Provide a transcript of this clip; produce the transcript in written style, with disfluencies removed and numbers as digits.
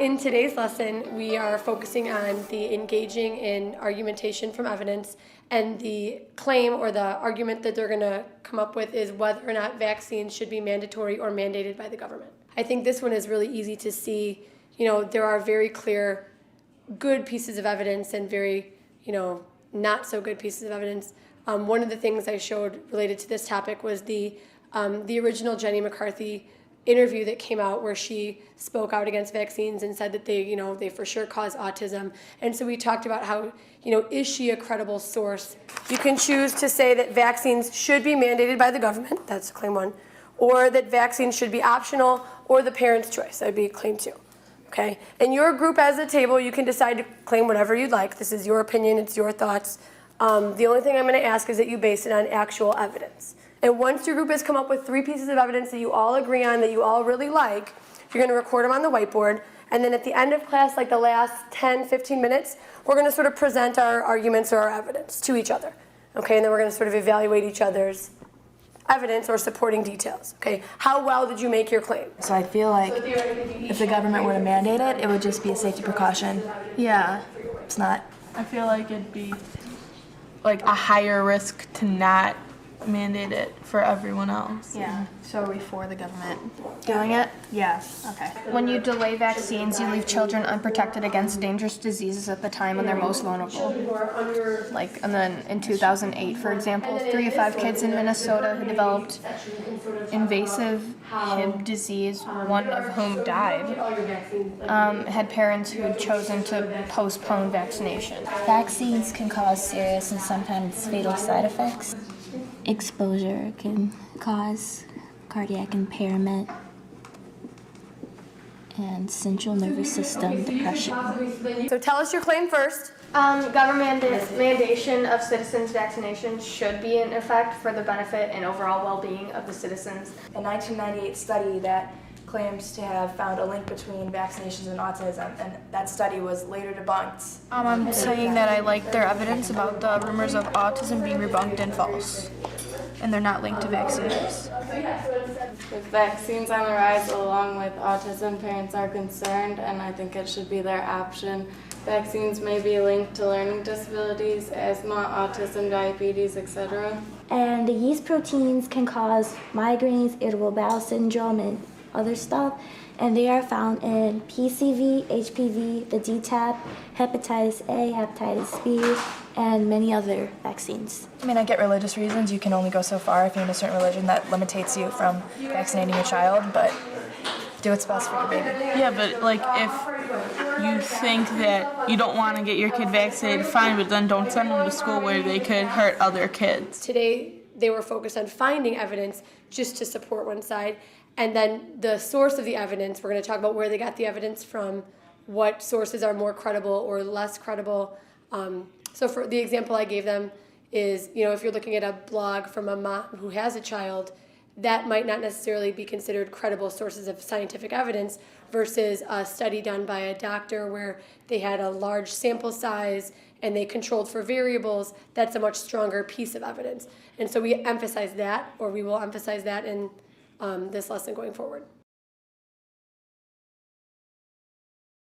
In today's lesson, we are focusing on the engaging in argumentation from evidence, and the claim or the argument that they're going to come up with is whether or not vaccines should be mandatory or mandated by the government. I think this one is really easy to see. There are very clear good pieces of evidence and very, not so good pieces of evidence. One of the things I showed related to this topic was the original Jenny McCarthy interview that came out where she spoke out against vaccines and said that they for sure cause autism. And so we talked about how, is she a credible source? You can choose to say that vaccines should be mandated by the government, that's claim one, or that vaccines should be optional, or the parent's choice, that'd be claim two. Okay? In your group as a table, you can decide to claim whatever you'd like. This is your opinion, it's your thoughts. The only thing I'm going to ask is that you base it on actual evidence. And once your group has come up with 3 pieces of evidence that you all agree on, that you all really like, you're going to record them on the whiteboard. And then at the end of class, like the last 10, 15 minutes, we're going to sort of present our arguments or our evidence to each other. Okay? And then we're going to sort of evaluate each other's evidence or supporting details. Okay? How well did you make your claim? So I feel like if the government were to mandate it, it would just be a safety precaution. Yeah. It's not. I feel like it'd be like a higher risk to not mandate it for everyone else. Yeah. So are we for the government Doing it? Yeah. Okay. When you delay vaccines, you leave children unprotected against dangerous diseases at the time when they're most vulnerable. And then in 2008, for example, 3 of 5 kids in Minnesota who developed invasive Hib disease, one of whom died, had parents who had chosen to postpone vaccination. Vaccines can cause serious and sometimes fatal side effects. Exposure can cause cardiac impairment and central nervous system depression. So tell us your claim first. Government mandation of citizens' vaccinations should be in effect for the benefit and overall well-being of the citizens. A 1998 study that claims to have found a link between vaccinations and autism, and that study was later debunked. I'm saying that I like their evidence about the rumors of autism being debunked and false, and they're not linked to vaccines. With vaccines on the rise along with autism, parents are concerned, and I think it should be their option. Vaccines may be linked to learning disabilities, asthma, autism, diabetes, etc. And the yeast proteins can cause migraines, irritable bowel syndrome, and other stuff. And they are found in PCV, HPV, the DTaP, hepatitis A, hepatitis B, and many other vaccines. I get religious reasons. You can only go so far if you're in a certain religion that limitates you from vaccinating your child, but do what's best for your baby. Yeah, but if you think that you don't want to get your kid vaccinated, fine, but then don't send them to school where they could hurt other kids. Today, they were focused on finding evidence just to support one side. And then the source of the evidence, we're going to talk about where they got the evidence from, what sources are more credible or less credible. So for the example I gave them is, if you're looking at a blog from a mom who has a child, that might not necessarily be considered credible sources of scientific evidence versus a study done by a doctor where they had a large sample size and they controlled for variables. That's a much stronger piece of evidence. And so we emphasize that, or we will emphasize that in this lesson going forward.